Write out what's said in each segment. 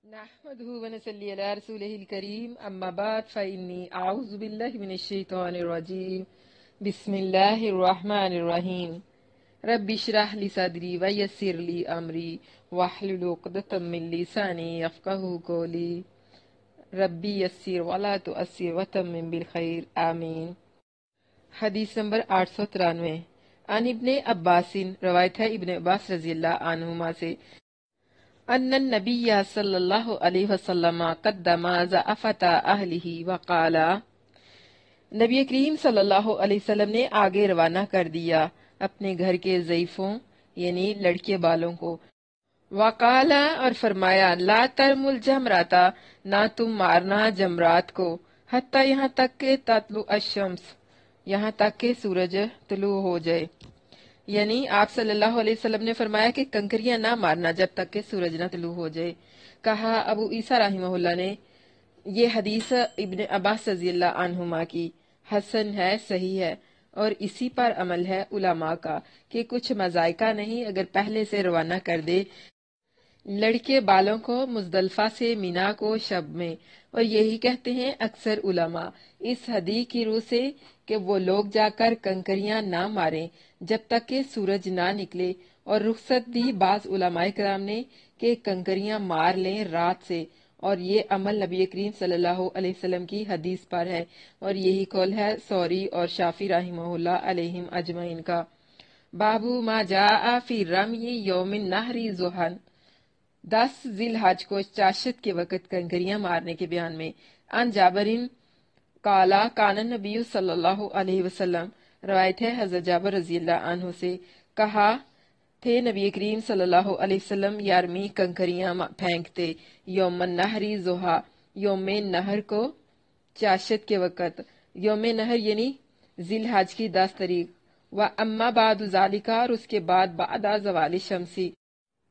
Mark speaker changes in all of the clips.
Speaker 1: نحمده ونصلي على رسوله الكريم أما بعد فإني أعوذ بالله من الشيطان الرجيم بسم الله الرحمن الرحيم رب اشرح لي صدري ويسر لي أمري واحلل عقدة من لساني يفقهوا قولي ربي يسر ولا تؤسر وتمم بالخير آمين۔ حدیث نمبر 893 عن ابن عباس، روایت ہے ابن عباس رضی اللہ عنہما سے، ان النبی صلی اللہ علیہ وسلم قدم ضعفت اہلہ وقال، نبی کریم صلی اللہ علیہ وسلم نے آگے روانہ کر دیا اپنے گھر کے ضعیفوں یعنی لڑکے بالوں کو، وقال اور فرمایا، لا ترموا الجمرات، نہ تم مارنا جمرات کو، حتی یہاں تک کہ تطلع الشمس، یہاں تک کہ سورج طلوع ہو جائے، یعنی آپ صلی اللہ علیہ وسلم نے فرمایا کہ کنکریاں نہ مارنا جب تک کہ سورج نہ طلوع ہو جائے۔ کہا ابو عیسیٰ رحمہ اللہ نے، یہ حدیث ابن عباس رضی اللہ عنہما کی حسن ہے، صحیح ہے، اور اسی پر عمل ہے علماء کا کہ کچھ مذائقہ نہیں اگر پہلے سے روانہ کر دے لڑکے بالوں کو مزدلفہ سے مینا کو شب میں، اور یہی کہتے ہیں اکثر علماء اس حدیث کی روح سے کہ وہ لوگ جا کر کنکریاں نہ ماریں جب تک کہ سورج نہ نکلے، اور رخصت دی بعض علماء کرام نے کہ کنکریاں مار لیں رات سے، اور یہ عمل نبی کریم صلی اللہ علیہ وسلم کی حدیث پر ہے، اور یہی قول ہے ثوری اور شافعی رحمہ اللہ علیہم اجمعین کا۔ بابو ما جاء فی رمی یوم النحر ضحی، 10 ذی الحج کو چاشت کے وقت کنکریاں مارنے کے بیان میں، ان جابرین قالا کان النبی صلی اللہ علیہ وسلم، روایت ہے حضرت جابر رضی اللہ عنہ سے، کہا تھے نبی کریم صلی اللہ علیہ وسلم یارمی کنکریاں پھینکتے، یوم النحر ضحی، یوم نہر کو چاشت کے وقت، یوم نہر یعنی ذی الحج کی 10 تاریخ، و اما بعد ذالک، اور اس کے بعد بعد زوال شمسی،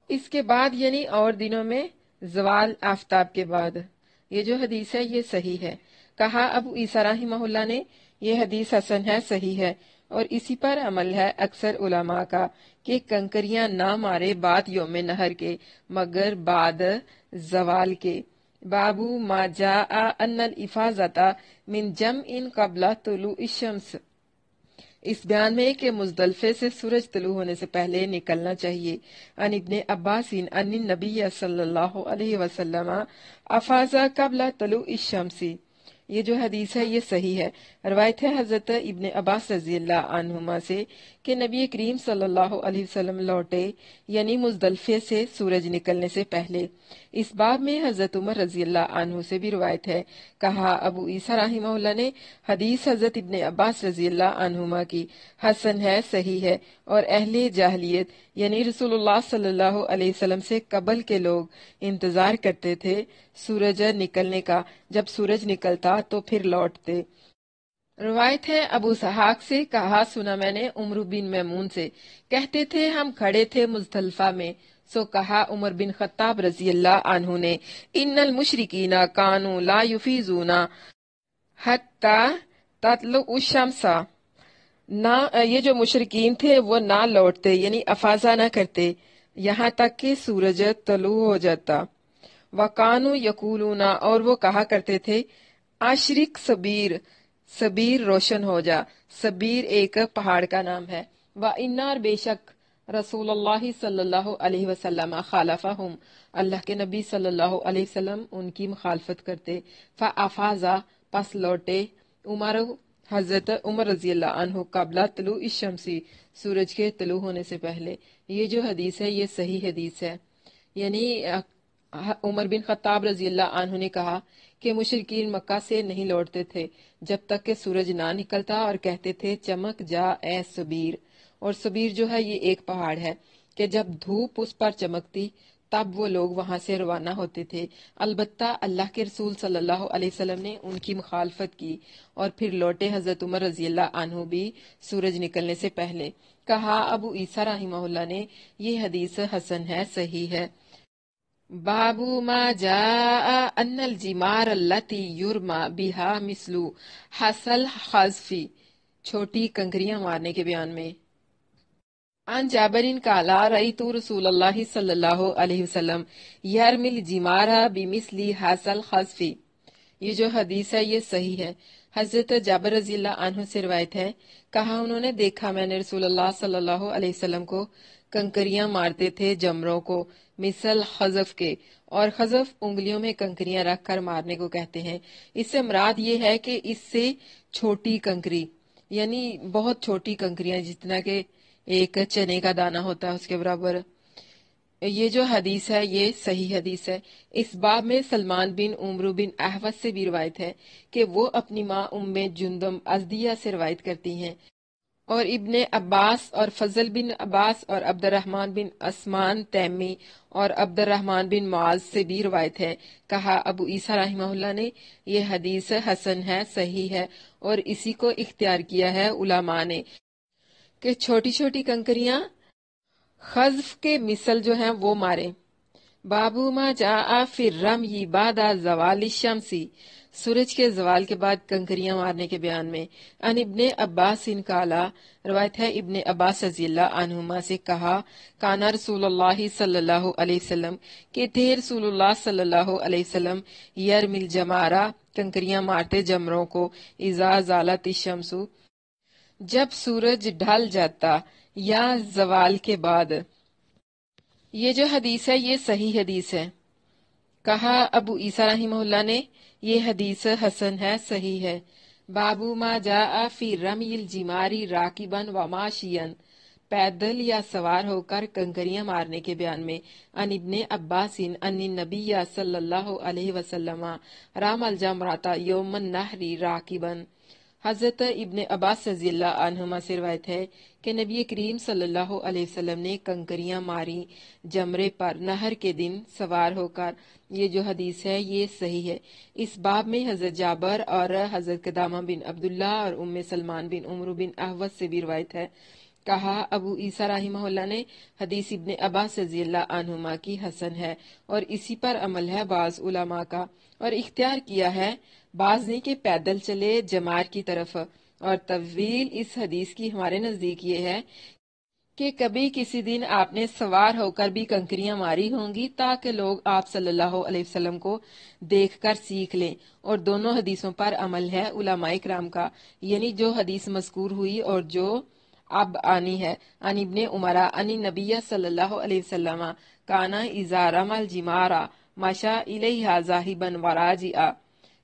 Speaker 1: اس کے بعد یعنی اور دنوں میں زوال آفتاب کے بعد۔ یہ جو حدیث ہے یہ صحیح ہے۔ کہا ابو عیسیٰ رحمہ اللہ نے، یہ حدیث حسن ہے، صحیح ہے، اور اسی پر عمل ہے اکثر علماء کا کہ کنکریاں نہ مارے بعد یوم نہر کے مگر بعد زوال کے۔ بابو ما جاء ان الافاظۃ من جمع قبل طلوع الشمس، اس بیان میں کہ مزدلفے سے سورج طلوع ہونے سے پہلے نکلنا چاہیے۔ ان ابن عباس ان النبی صلی اللہ علیہ وسلم افاظ قبل طلوع الشمس، یہ جو حدیث ہے یہ صحیح ہے۔ روایت ہے حضرت ابن عباس رضی اللہ عنہما سے کہ نبی کریم صلی اللہ علیہ وسلم لوٹے یعنی مزدلفے سے سورج نکلنے سے پہلے۔ اس باب میں حضرت عمر رضی اللہ عنہ سے بھی روایت ہے۔ کہا ابو عیسیٰ رحمہ اللہ نے، حدیث حضرت ابن عباس رضی اللہ عنہما کی حسن ہے، صحیح ہے، اور اہل جاہلیت یعنی رسول اللہ صلی اللہ علیہ وسلم سے قبل کے لوگ انتظار کرتے تھے سورج نکلنے کا، جب سورج نکلتا تو پھر لوٹتے۔ روایت ہے ابو اسحاق سے، کہا سنا میں نے عمر بن میمون سے، کہتے تھے ہم کھڑے تھے مزدلفہ میں، سو کہا عمر بن خطاب رضی اللہ عنہ نے، ان المشرکین کانوا لا یفیضون حتی تطلع الشمس، نہ یہ جو مشرکین تھے وہ نہ لوٹتے یعنی افاظہ نہ کرتے یہاں تک کہ سورج طلوع ہو جاتا۔ وَقَانُوا يَقُولُونَ، اور وہ کہا کرتے تھے، عَشْرِقْ صَبِیر، صبیر روشن ہو جا، صبیر ایک پہاڑ کا نام ہے۔ وَإِنَّ، اور بے شک، رسول اللہ صلی اللہ علیہ وسلم خالفہم، اللہ کے نبی صلی اللہ علیہ وسلم ان کی مخالفت کرتے۔ فَأَفَاظَ، پس لوٹے، عمر، حضرت عمر رضی اللہ عنہ، قبل طلوع الشمس، سورج کے طلوع ہونے سے پہلے۔ یہ جو حدیث ہے یہ صحیح حدیث ہے، یعنی عمر بن خطاب رضی اللہ عنہ نے کہا کہ مشرکین مکہ سے نہیں لوٹتے تھے جب تک کہ سورج نہ نکلتا، اور کہتے تھے چمک جا اے صبیر، اور صبیر جو ہے یہ ایک پہاڑ ہے کہ جب دھوپ اس پر چمکتی تب وہ لوگ وہاں سے روانہ ہوتے تھے۔ البتہ اللہ کے رسول صلی اللہ علیہ وسلم نے ان کی مخالفت کی اور پھر لوٹے حضرت عمر رضی اللہ عنہ بھی سورج نکلنے سے پہلے۔ کہا ابو عیسیٰ رحمہ اللہ نے، یہ حدیث حسن ہے، صحیح ہے۔ بابو ما جاء ان الجمار التي يرمى بها مثل حصى الخزف، چھوٹی کنکریاں مارنے کے بیان میں۔ عن جابر قال رأيت رسول الله صلی اللہ علیہ وسلم یرمی الجمار بمثل هذا الخزف۔ یہ جو حدیث ہے یہ صحیح ہے۔ حضرت جابر رضی اللہ عنہ سے روایت ہے، کہا انہوں نے دیکھا میں نے رسول اللہ صلی اللہ علیہ وسلم کو کنکریاں مارتے تھے جمروں کو مثل خزف کے، اور خزف انگلیوں میں کنکریاں رکھ کر مارنے کو کہتے ہیں۔ اس سے مراد یہ ہے کہ اس سے چھوٹی کنکری، یعنی بہت چھوٹی کنکریاں جتنا کہ ایک چنے کا دانہ ہوتا ہے اس کے برابر۔ یہ جو حدیث ہے یہ صحیح حدیث ہے۔ اس باب میں سلمان بن عمرو بن احوص سے بھی روایت ہے کہ وہ اپنی ماں ام جندم ازدیہ سے روایت کرتی ہیں، اور ابن عباس اور فضل بن عباس اور عبد الرحمن بن عثمان تیمی اور عبد الرحمن بن معاذ سے بھی روایت ہے۔ کہا ابو عیسیٰ رحمہ اللہ نے یہ حدیث حسن ہے، صحیح ہے، اور اسی کو اختیار کیا ہے علماء نے کہ چھوٹی چھوٹی کنکریاں خزف کے مثل جو ہیں وہ مارے۔ بابو ما جاء فی الرمی بعد زوال الشمسی، سورج کے زوال کے بعد کنکریاں مارنے کے بیان میں۔ ان ابن عباس قالا، روایت ہے ابن عباس رضی اللہ عنہما سے، کہا کانا رسول اللہ صلی اللہ علیہ وسلم، کہ تھے رسول اللہ صلی اللہ علیہ وسلم یرمی الجمارہ، کنکریاں مارتے جمروں کو، اذا زالت الشمس، جب سورج ڈھل جاتا، یا زوال کے بعد۔ یہ جو حدیث ہے یہ صحیح حدیث ہے۔ کہا ابو عیسیٰ رحمہ اللہ نے یہ حدیث حسن ہے، صحیح ہے۔ بابو ما جاء فی رمی الجماری راکبا و ماشیا، پیدل یا سوار ہو کر کنکریاں مارنے کے بیان میں۔ ان ابن عباس ان النبی صلی اللہ علیہ وسلم رام الجمرۃ یوم النحر راکبا، حضرت ابن عباس رضی اللہ عنہما سے روایت ہے کہ نبی کریم صلی اللہ علیہ وسلم نے کنکریاں ماری جمرے پر نہر کے دن سوار ہو کر۔ یہ جو حدیث ہے یہ صحیح ہے۔ اس باب میں حضرت جابر اور حضرت قدامہ بن عبداللہ اور ام سلمان بن عمرو بن احوص سے بھی روایت ہے۔ کہا ابو عیسیٰ رحمہ اللہ نے حدیث ابن عباس رضی اللہ عنہما کی حسن ہے، اور اسی پر عمل ہے بعض علماء کا، اور اختیار کیا ہے بعض نے کہ پیدل چلے جمار کی طرف۔ اور طویل اس حدیث کی ہمارے نزدیک یہ ہے کہ کبھی کسی دن آپ نے سوار ہو کر بھی کنکریاں ماری ہوں گی تاکہ لوگ آپ صلی اللہ علیہ وسلم کو دیکھ کر سیکھ لیں، اور دونوں حدیثوں پر عمل ہے علماء کرام کا، یعنی جو حدیث مذکور ہوئی اور جو اب آنی ہے۔ ان ابن عمر ان نبی صلی اللہ علیہ وسلم کانا اذا رمى الجمار مشى الیہا ذاہبا وراجعا،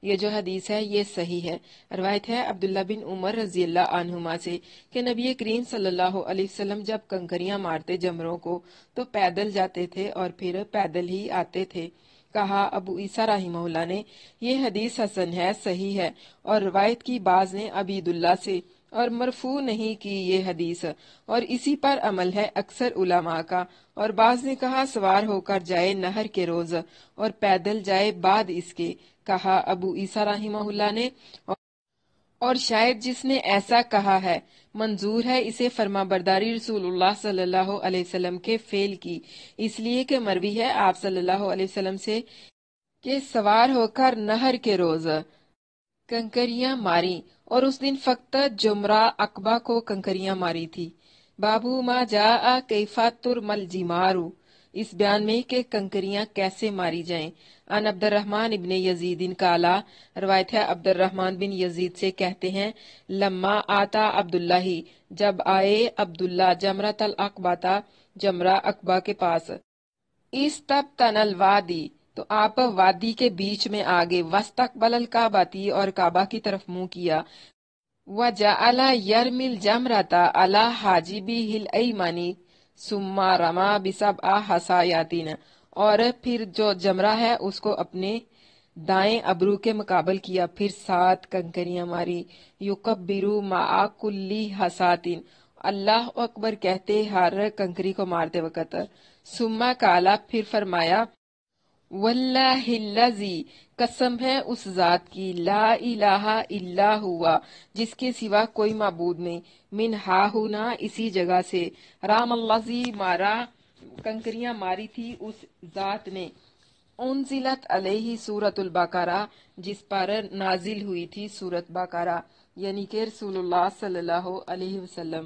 Speaker 1: یہ جو حدیث ہے یہ صحیح ہے۔ روایت ہے عبداللہ بن عمر رضی اللہ عنہما سے کہ نبی کریم صلی اللہ علیہ وسلم جب کنکریاں مارتے جمروں کو تو پیدل جاتے تھے اور پھر پیدل ہی آتے تھے۔ کہا ابو عیسیٰ رحمہ اللہ نے یہ حدیث حسن ہے، صحیح ہے، اور روایت کی بعض نے عبید اللہ سے اور مرفوع نہیں کی یہ حدیث، اور اسی پر عمل ہے اکثر علماء کا، اور بعض نے کہا سوار ہو کر جائے نہر کے روز اور پیدل جائے بعد اس کے۔ کہا ابو عیسیٰ رحمہ اللہ نے اور شاید جس نے ایسا کہا ہے منظور ہے اسے فرما برداری رسول اللہ صلی اللہ علیہ وسلم کے فعل کی، اس لیے کہ مروی ہے آپ صلی اللہ علیہ وسلم سے کہ سوار ہو کر نہر کے روز کنکریاں ماری، اور اس دن فقط جمرہ عقبہ کو کنکریاں ماری تھی۔ بابو ما جاء کیف ترمی الجمار، اس بیان میں کہ کنکریاں کیسے ماری جائیں۔ ان عبد الرحمن ابن یزید قالا، روایت ہے عبد الرحمن بن یزید سے کہتے ہیں لما آتا عبداللہ، جب آئے عبداللہ جمرۃ العقبہ، جمرہ عقبہ کے پاس، استبطن الوادی، تو آپ وادی کے بیچ میں آگے، واستقبل الکعبۃ، اور کعبہ کی طرف منہ کیا، وجعل یرمی الجمرۃ علی حاجبہ الایمن ثم رمى بسبع حصایات، اور پھر جو جمرہ ہے اس کو اپنے دائیں ابرو کے مقابل کیا، پھر 7 کنکریاں ماری، یکبر مع کل حصاۃ، اللہ اکبر کہتے ہر کنکری کو مارتے وقت، ثم قال، پھر فرمایا واللہ الذی، قسم ہے اس ذات کی، لا الہ الا ہوا، جس کے سوا کوئی معبود نہیں، من ہا ہونا، اسی جگہ سے، رام الذی، مارا کنکریاں ماری تھی اس ذات نے، انزلت علیہ سورۃ البقرہ، جس پر نازل ہوئی تھی سورۃ بقرہ، یعنی کہ رسول اللہ صلی اللہ علیہ وسلم۔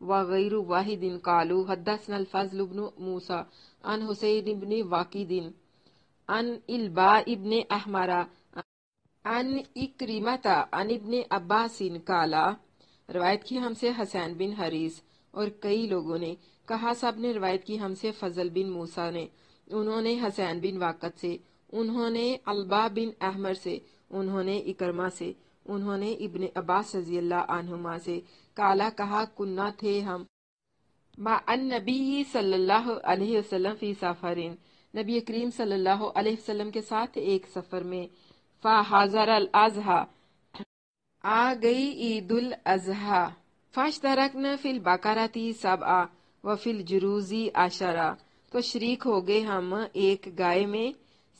Speaker 1: وغیر واحد قالوا حدثنا الفضل بن موسى عن حسین بن واقد عن الباء ابن احمر عن اکرمۃ عن ابن عباس قال، روایت کی ہم سے حسین بن حریث اور کئی لوگوں نے، کہا سب نے روایت کی ہم سے فضل بن موسیٰ نے، انہوں نے حسین بن واقد سے، انہوں نے الباء بن احمر سے، انہوں نے اکرمہ سے، انہوں نے ابن عباس رضی اللہ عنہما سے، کالا کہا، کنہ تھے ہم مع النبی صلی اللہ علیہ وسلم فی سفرین، نبی کریم صلی اللہ علیہ وسلم کے ساتھ ایک سفر میں، فحضر الاضحیٰ، آ گئی عید الاضحیٰ، فاشترکنا فی البقرۃ سبعہ وفی الجروز عشرہ، تو شریک ہو گئے ہم ایک گائے میں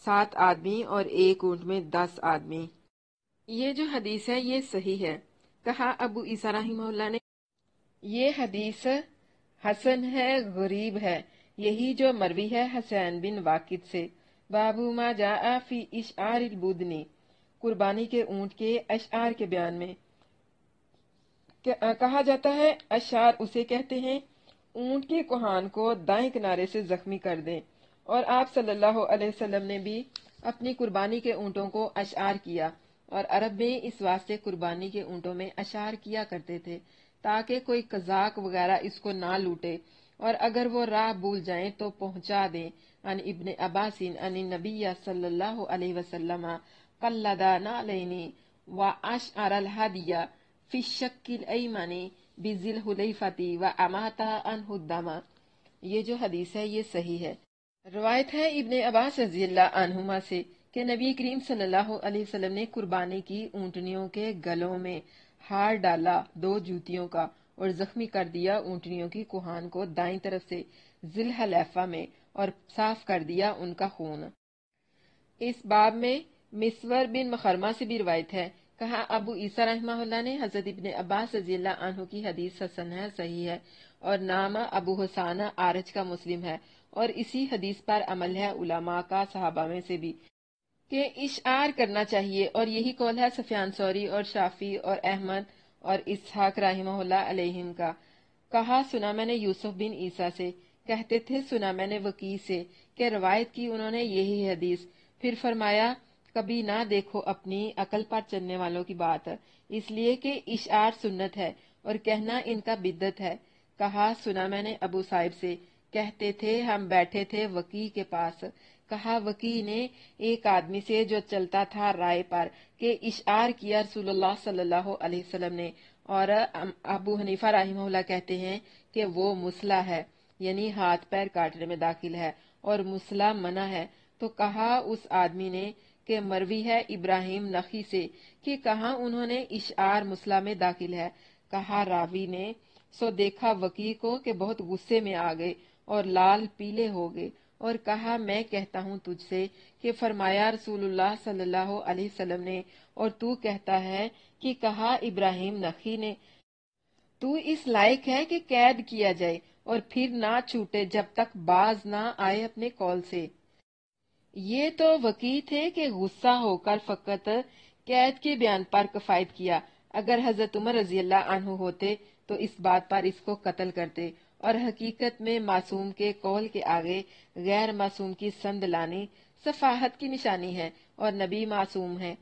Speaker 1: 7 آدمی اور ایک اونٹ میں 10 آدمی۔ یہ جو حدیث ہے یہ صحیح ہے۔ کہا ابو عیسیٰ رحمہ اللہ نے، یہ حدیث حسن ہے، غریب ہے، یہی جو مروی ہے حسین بن واقد سے۔ باب ما جاء فی اشعار البدن، قربانی کے اونٹ کے اشعار کے بیان میں کہا جاتا ہے، اشعار اسے کہتے ہیں اونٹ کے کوہان کو دائیں کنارے سے زخمی کر دیں، اور آپ صلی اللہ علیہ وسلم نے بھی اپنی قربانی کے اونٹوں کو اشعار کیا، اور عرب میں اس واسطے قربانی کے اونٹوں میں اشعار کیا کرتے تھے تاکہ کوئی قزاق وغیرہ اس کو نہ لوٹے، اور اگر وہ راہ بھول جائیں تو پہنچا دیں۔ ان ابن عباس ان النبی صلی اللہ علیہ وسلم قلد نعلین واشعر الہدی فی الشق الایمن بذی الحلیفۃ واماط عنہ الدم۔ یہ جو حدیث ہے یہ صحیح ہے۔ روایت ہے ابن عباس رضی اللہ عنہما سے کہ نبی کریم صلی اللہ علیہ وسلم نے قربانی کی اونٹنیوں کے گلوں میں ہار ڈالا 2 جوتیوں کا، اور زخمی کر دیا اونٹنیوں کی کوہان کو دائیں طرف سے ذی الحلیفہ میں، اور صاف کر دیا ان کا خون۔ اس باب میں مسور بن مخرمہ سے بھی روایت ہے۔ کہا ابو عیسیٰ رحمہ اللہ نے، حضرت ابن عباس رضی اللہ عنہ کی حدیث حسن ہے، صحیح ہے، اور نام ابو حسان آرج کا مسلم ہے، اور اسی حدیث پر عمل ہے علماء کا، صحابہ میں سے بھی، کہ اشعار کرنا چاہیے، اور یہی قول ہے سفیان ثوری اور شافعی اور احمد اور اسحاق رحمہ اللہ علیہم کا۔ کہا سنا میں نے یوسف بن عیسیٰ سے، کہتے تھے سنا میں نے وکیع سے، کہ روایت کی انہوں نے یہی حدیث، پھر فرمایا کبھی نہ دیکھو اپنی عقل پر چلنے والوں کی بات، اس لیے کہ اشعار سنت ہے اور کہنا ان کا بدعت ہے۔ کہا سنا میں نے ابو صائب سے، کہتے تھے ہم بیٹھے تھے وکیع کے پاس، کہا وکیع نے ایک آدمی سے جو چلتا تھا رائے پر کہ اشعار کیا رسول اللہ صلی اللہ علیہ وسلم نے، اور ابو حنیفہ رحمہ اللہ کہتے ہیں کہ وہ مسلح ہے، یعنی ہاتھ پیر کاٹنے میں داخل ہے، اور مسلح منع ہے۔ تو کہا اس آدمی نے کہ مروی ہے ابراہیم نخعی سے کہ کہاں انہوں نے اشعار مسلح میں داخل ہے۔ کہا راوی نے، سو دیکھا وکیع کو کہ بہت غصے میں آ گئے اور لال پیلے ہو گئے، اور کہا میں کہتا ہوں تجھ سے کہ فرمایا رسول اللہ صلی اللہ علیہ وسلم نے، اور تو کہتا ہے کہ کہا ابراہیم نخعی نے، تو اس لائق ہے کہ قید کیا جائے اور پھر نہ چھوٹے جب تک باز نہ آئے اپنے قول سے۔ یہ تو وکیع تھے کہ غصہ ہو کر فقط قید کے بیان پر کفایت کیا، اگر حضرت عمر رضی اللہ عنہ ہوتے تو اس بات پر اس کو قتل کرتے، اور حقیقت میں معصوم کے قول کے آگے غیر معصوم کی سند لانی سفاہت کی نشانی ہے، اور نبی معصوم ہے۔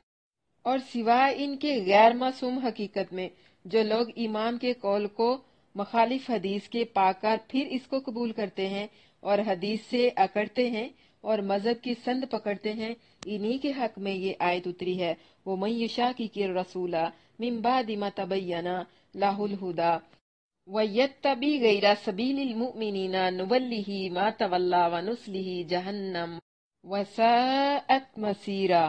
Speaker 1: اور سوائے ان کے غیر معصوم حقیقت میں جو لوگ امام کے قول کو مخالف حدیث کے پا کر پھر اس کو قبول کرتے ہیں اور حدیث سے اکڑتے ہیں اور مذہب کی سند پکڑتے ہیں، انہی کے حق میں یہ آیت اتری ہے، وَمَن يُشَاقِقِ الرَّسُولَ مِن بَعْدِ مَا تَبَيَّنَ لَهُ الْهُدَىٰ وَيَتَّبِعْ غَيْرَ سَبِيلِ الْمُؤْمِنِينَ نُوَلِّهِ مَا تَوَلَّىٰ وَنُصْلِهِ جَهَنَّمَ وَسَاءَتْ مَصِيرًا۔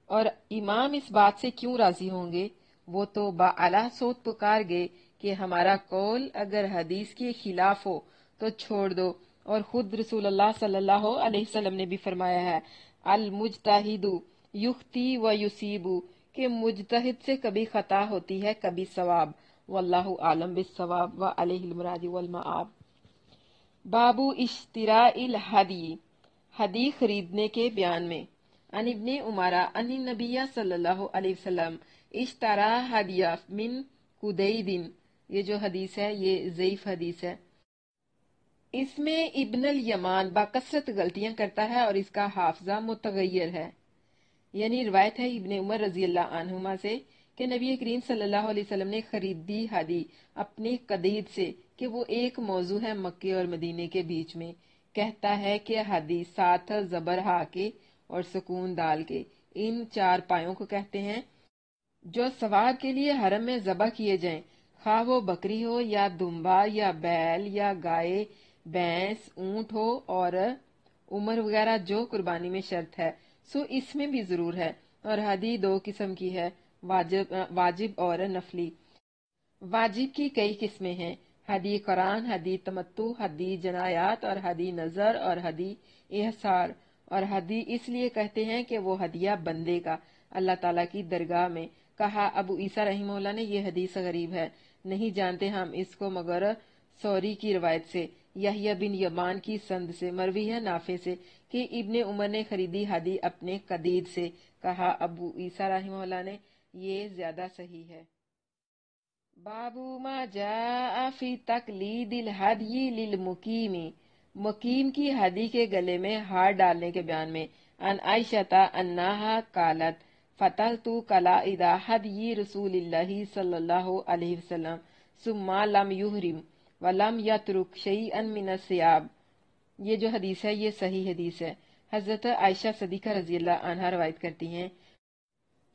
Speaker 1: اور امام اس بات سے کیوں راضی ہوں گے؟ وہ تو باعلیٰ صوت پکار گے کہ ہمارا قول اگر حدیث کے خلاف ہو تو چھوڑ دو، اور خود رسول اللہ صلی اللہ علیہ وسلم نے بھی فرمایا ہے، المجتہد یخطی و یصیب، کہ مجتہد سے کبھی خطا ہوتی ہے کبھی ثواب، واللہ عالم بالصواب وعلیہ المراد والمآب۔ باب اشتراء الہدی، ہدی خریدنے کے بیان میں، ان ابن عمر ان النبی صلی اللہ علیہ وسلم اشترا ہدیہ من قدید یہ جو حدیث ہے یہ ضعیف حدیث ہے۔ اس میں ابن الیمان بکثرت غلطیاں کرتا ہے اور اس کا حافظہ متغیر ہے۔ یعنی روایت ہے ابن عمر رضی اللہ عنہما سے کہ نبی کریم صلی اللہ علیہ وسلم نے خریدی ہدی اپنے قدید سے کہ وہ ایک موضوع ہے مکے اور مدینے کے بیچ میں۔ کہتا ہے کہ ہدی 7 زبر ہا کے اور سکون دال کے، ان 4 پایوں کو کہتے ہیں جو ثواب کے لیے حرم میں ذبح کیے جائیں، خواہ وہ بکری ہو یا دمبا یا بیل یا گائے، بھینس، اونٹ ہو، اور عمر وغیرہ جو قربانی میں شرط ہے سو اس میں بھی ضرور ہے۔ اور ہدی 2 قسم کی ہے، واجب اور نفلی۔ واجب کی کئی قسمیں ہیں، ہدی قران، ہدی تمتع، ہدی جنایات اور ہدی نظر اور ہدی احصار۔ اور ہدی اس لیے کہتے ہیں کہ وہ ہدیہ بندے کا اللہ تعالیٰ کی درگاہ میں۔ کہا ابو عیسیٰ رحمہ اللہ نے یہ حدیث غریب ہے، نہیں جانتے ہم اس کو مگر سوری کی روایت سے، یحییٰ بن یمان کی سند سے، مروی ہے نافع سے کہ ابن عمر نے خریدی ہدی اپنے قدید سے۔ کہا ابو عیسیٰ رحمہ اللہ نے یہ زیادہ صحیح ہے۔ باب ما جاء فی تقلید الہدی للمقیم، مقیم کی ہدی کے گلے میں ہار ڈالنے کے بیان میں۔ ان عائشہ انہا قالت فتحت قلائد ہدی رسول اللہ صلی اللہ علیہ وسلم ثم لم یحرم ولم یترک شیئا من الثیاب۔ یہ جو حدیث ہے یہ صحیح حدیث ہے۔ حضرت عائشہ صدیقہ رضی اللہ عنہا روایت کرتی ہیں،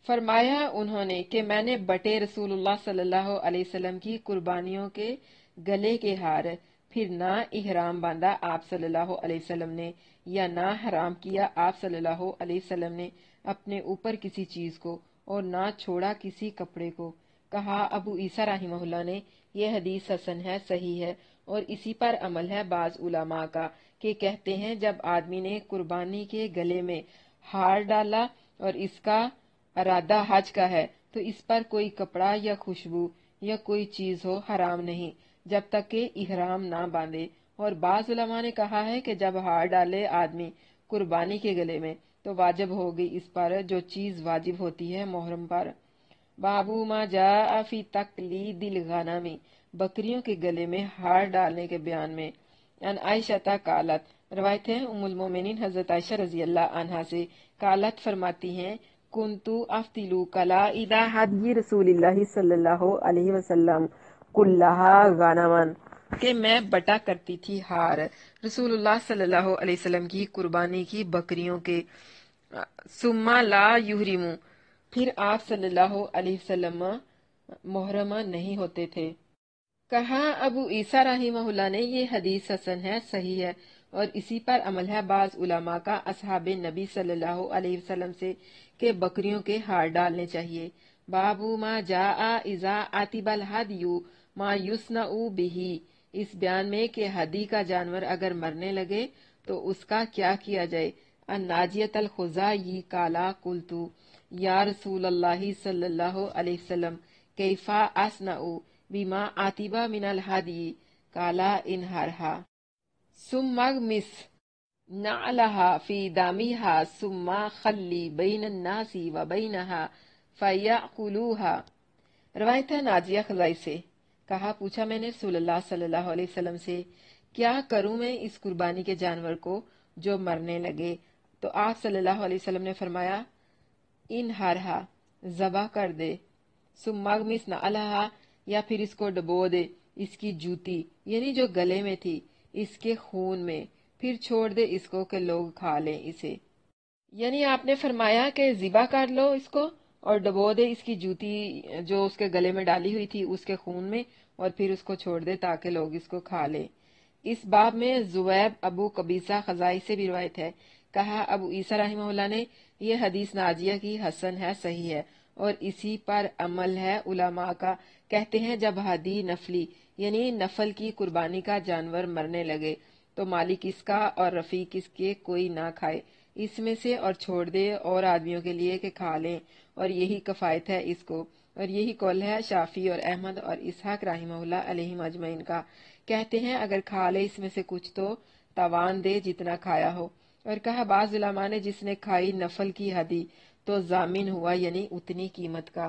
Speaker 1: فرمایا انہوں نے کہ میں نے بٹے رسول اللہ صلی اللہ علیہ وسلم کی قربانیوں کے گلے کے ہار، پھر نہ احرام باندھا آپ صلی اللہ علیہ وسلم نے، یا نہ حرام کیا آپ صلی اللہ علیہ وسلم نے اپنے اوپر کسی چیز کو، اور نہ چھوڑا کسی کپڑے کو۔ کہا ابو عیسیٰ رحمہ اللہ نے یہ حدیث حسن ہے، صحیح ہے، اور اسی پر عمل ہے بعض علماء کا کہ کہتے ہیں جب آدمی نے قربانی کے گلے میں ہار ڈالا اور اس کا ارادہ حج کا ہے تو اس پر کوئی کپڑا یا خوشبو یا کوئی چیز ہو حرام نہیں جب تک کہ احرام نہ باندھے۔ اور بعض علماء نے کہا ہے کہ جب ہار ڈالے آدمی قربانی کے گلے میں تو واجب ہوگی اس پر جو چیز واجب ہوتی ہے محرم پر۔ بابو ما جاء فی تقلید الغنم، بکریوں کے گلے میں ہار ڈالنے کے بیان میں۔ ان عائشہ قالت، روایت ہے ام المومنین حضرت عائشہ رضی اللہ عنہا سے، قالت فرماتی ہیں کنتو افتلو قلائد ہدی رسول اللہ صلی اللہ علیہ وسلم کلہا غنما، کہ میں بٹا کرتی تھی ہار رسول اللہ صلی اللہ علیہ وسلم کی قربانی کی بکریوں کے، ثم لا یحرم، پھر آپ صلی اللہ علیہ وسلم محرم نہیں ہوتے تھے۔ کہا ابو عیسیٰ رحمہ اللہ نے یہ حدیث حسن ہے، صحیح ہے، اور اسی پر عمل ہے بعض علماء کا اصحاب نبی صلی اللہ علیہ وسلم سے کہ بکریوں کے ہار ڈالنے چاہیے۔ بابو ما جاء اذا عتب الہدی ما یصنع بہ، اس بیان میں کہ ہدی کا جانور اگر مرنے لگے تو اس کا کیا کیا جائے۔ ان ناجیۃ الخزاعی قالا قلت یا رسول اللہ صلی اللہ علیہ وسلم کیف اصنع بما عتب من الہدی، قالا انہرھا ثم اغمس نعلها فی دامها ثم خلی بین الناس وبینها فیأکلوها۔ روایت ہے ناجیہ خزائی سے، کہا پوچھا میں نے رسول اللہ صلی اللہ علیہ وسلم سے کیا کروں میں اس قربانی کے جانور کو جو مرنے لگے، تو آپ صلی اللہ علیہ وسلم نے فرمایا انہرھا، ذبح کر دے، ثم اغمس نعلها، یا پھر اس کو ڈبو دے، اس کی جوتی یعنی جو گلے میں تھی اس کے خون میں، پھر چھوڑ دے اس کو کہ لوگ کھا لیں اسے۔ یعنی آپ نے فرمایا کہ ذبح کر لو اس کو اور ڈبو دے اس کی جوتی جو اس کے گلے میں ڈالی ہوئی تھی اس کے خون میں، اور پھر اس کو چھوڑ دے تاکہ لوگ اس کو کھا لیں۔ اس باب میں زویب ابو قبیصہ خزائی سے بھی روایت ہے۔ کہا ابو عیسیٰ رحمہ اللہ نے یہ حدیث ناجیہ کی حسن ہے، صحیح ہے، اور اسی پر عمل ہے علماء کا، کہتے ہیں جب ہدی نفلی یعنی نفل کی قربانی کا جانور مرنے لگے تو مالک اس کا اور رفیق اس کے کوئی نہ کھائے اس میں سے اور چھوڑ دے اور آدمیوں کے لیے کہ کھا لیں، اور یہی کفایت ہے اس کو، اور یہی قول ہے شافعی اور احمد اور اسحاق رحمہ اللہ علیہ مجمعین کا۔ کہتے ہیں اگر کھا لے اس میں سے کچھ تو توان دے جتنا کھایا ہو۔ اور کہا بعض علماء نے جس نے کھائی نفل کی ہدی تو ضامن ہوا یعنی اتنی قیمت کا۔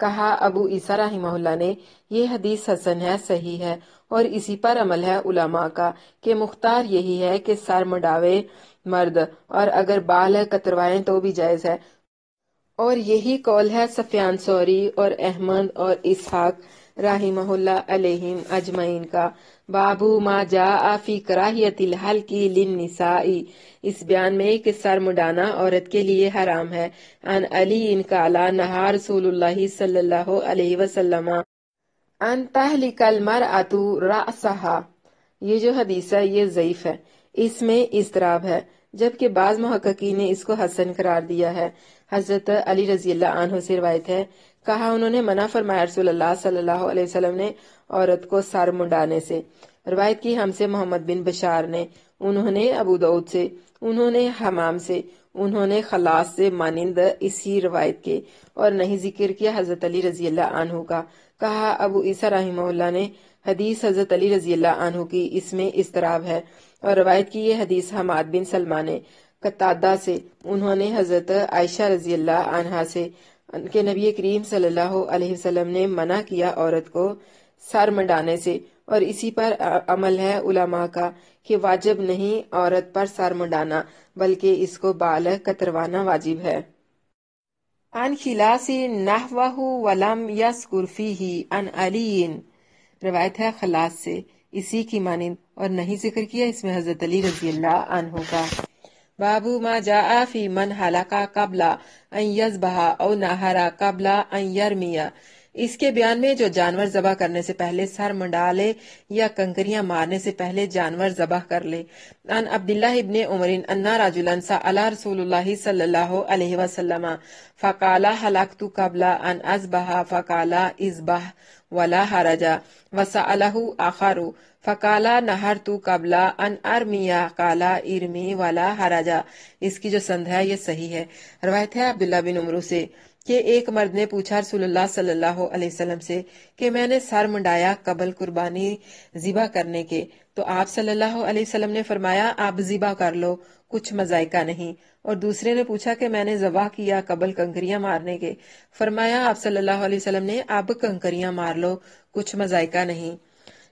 Speaker 1: کہا ابو عیسیٰ رحمہ اللہ نے یہ حدیث حسن ہے، صحیح ہے، اور اسی پر عمل ہے علماء کا کہ مختار یہی ہے کہ سر مڈاوے مرد، اور اگر بال کتروائیں تو بھی جائز ہے، اور یہی قول ہے سفیان ثوری اور احمد اور اسحاق رحمہ اللہ علیہم اجمعین کا۔ بابو ما جاء فی کراہیت الحلق للنساء، اس بیان میں کہ سر مڈانا عورت کے لیے حرام ہے۔ ان علی ان قال نہا رسول اللہ صلی اللہ علیہ وسلم ان تحلق المرأۃ رأسها، یہ جو حدیث ہے یہ ضعیف ہے، اس میں اضطراب ہے، جبکہ بعض محققین نے اس کو حسن قرار دیا ہے۔ حضرت علی رضی اللہ عنہ سے روایت ہے، کہا انہوں نے منع فرمایا رسول اللہ صلی اللہ علیہ وسلم نے عورت کو سر منڈانے سے۔ روایت کی ہم سے محمد بن بشار نے، انہوں نے ابو داؤد سے، انہوں نے حمام سے، انہوں نے خلاص سے مانند اسی روایت کے، اور نہیں ذکر کیا حضرت علی رضی اللہ عنہ کا۔ کہا ابو عیسیٰ رحمہ اللہ نے حدیث حضرت علی رضی اللہ عنہ کی اس میں اضطراب ہے، اور روایت کی یہ حدیث حماد بن سلمان نے قتادہ سے، انہوں نے حضرت عائشہ رضی اللہ عنہا سے کہ نبی کریم صلی اللہ علیہ وسلم نے منع کیا عورت کو سر منڈانے سے، اور اسی پر عمل ہے علماء کا کہ واجب نہیں عورت پر سر منڈانا، بلکہ اس کو بال کتروانا واجب ہے۔ ان خلاص نحوہ ولم یذکر فیہ ان علی، روایت ہے خلاص سے اسی کی مانند، اور نہیں ذکر کیا اس میں حضرت علی رضی اللہ عنہ کا۔ بابو ما جاء فی من حلق قبل ان یذبح او نحر قبل ان یرمی، اس کے بیان میں جو جانور ذبح کرنے سے پہلے سر منڈا لے یا کنکریاں مارنے سے پہلے جانور ذبح کر لے۔ ان عبداللہ ابن عمر ان رجلا سأل رسول اللہ صلی اللہ علیہ وسلم فقال حلقت قبل ان اذبح فقال اذبح ولا حرج، وسألہ آخر فقال نہرت قبل ان ارمی قال ارمی ولا حرج۔ اس کی جو سند ہے یہ صحیح ہے۔ روایت ہے عبداللہ بن عمرو سے کہ ایک مرد نے پوچھا رسول اللہ صلی اللہ علیہ وسلم سے کہ میں نے سر منڈایا قبل قربانی ذبح کرنے کے، تو آپ صلی اللہ علیہ وسلم نے فرمایا آپ ذبح کر لو، کچھ مذائقہ نہیں۔ اور دوسرے نے پوچھا کہ میں نے ذبح کیا قبل کنکریاں مارنے کے، فرمایا آپ صلی اللہ علیہ وسلم نے اب کنکریاں مار لو، کچھ مذائقہ نہیں۔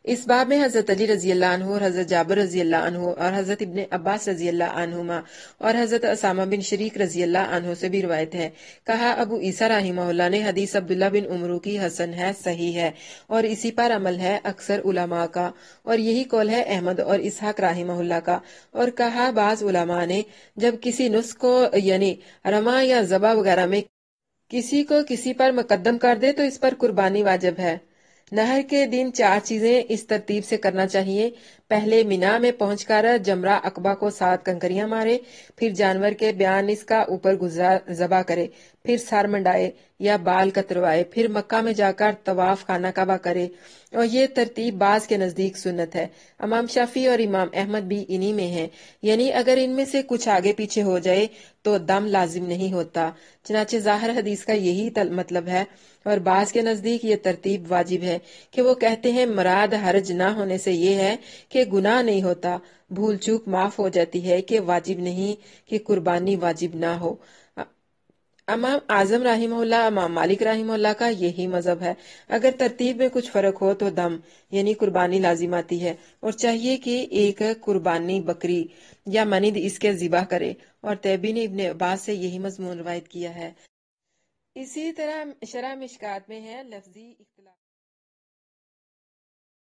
Speaker 1: اس باب میں حضرت علی رضی اللہ عنہ اور حضرت جابر رضی اللہ عنہ اور حضرت ابن عباس رضی اللہ عنہما اور حضرت اسامہ بن شریک رضی اللہ عنہ سے بھی روایت ہے۔ کہا ابو عیسیٰ رحمہ اللہ نے حدیث عبداللہ بن عمرو کی حسن ہے، صحیح ہے، اور اسی پر عمل ہے اکثر علماء کا، اور یہی قول ہے احمد اور اسحاق رحمہ اللہ کا۔ اور کہا بعض علماء نے جب کسی نسخ کو یعنی رما یا ذبح وغیرہ میں کسی کو کسی پر مقدم کر دے تو اس پر قربانی واجب ہے۔ نہر کے دن 4 چیزیں اس ترتیب سے کرنا چاہیے، پہلے مینا میں پہنچ کر جمرہ عقبہ کو 7 کنکریاں مارے، پھر جانور کے بیان اس کا اوپر ذبح کرے، پھر سر منڈائے یا بال کتروائے، پھر مکہ میں جا کر طواف خانہ کعبہ کرے، اور یہ ترتیب بعض کے نزدیک سنت ہے۔ امام شافعی اور امام احمد بھی انہی میں ہیں، یعنی اگر ان میں سے کچھ آگے پیچھے ہو جائے تو دم لازم نہیں ہوتا، چنانچہ ظاہر حدیث کا یہی مطلب ہے۔ اور بعض کے نزدیک یہ ترتیب واجب ہے کہ وہ کہتے ہیں مراد حرج نہ ہونے سے یہ ہے کہ گناہ نہیں ہوتا، بھول چوک معاف ہو جاتی ہے، کہ واجب نہیں کہ قربانی واجب نہ ہو۔ امام اعظم رحمہ اللہ، امام مالک رحمہ اللہ کا یہی مذہب ہے، اگر ترتیب میں کچھ فرق ہو تو دم یعنی قربانی لازم آتی ہے، اور چاہیے کہ ایک قربانی بکری یا منید اس کے ذبح کرے، اور طیبی نے ابن عباس سے یہی مضمون روایت کیا ہے۔ اسی طرح شرح مشکات میں ہے لفظی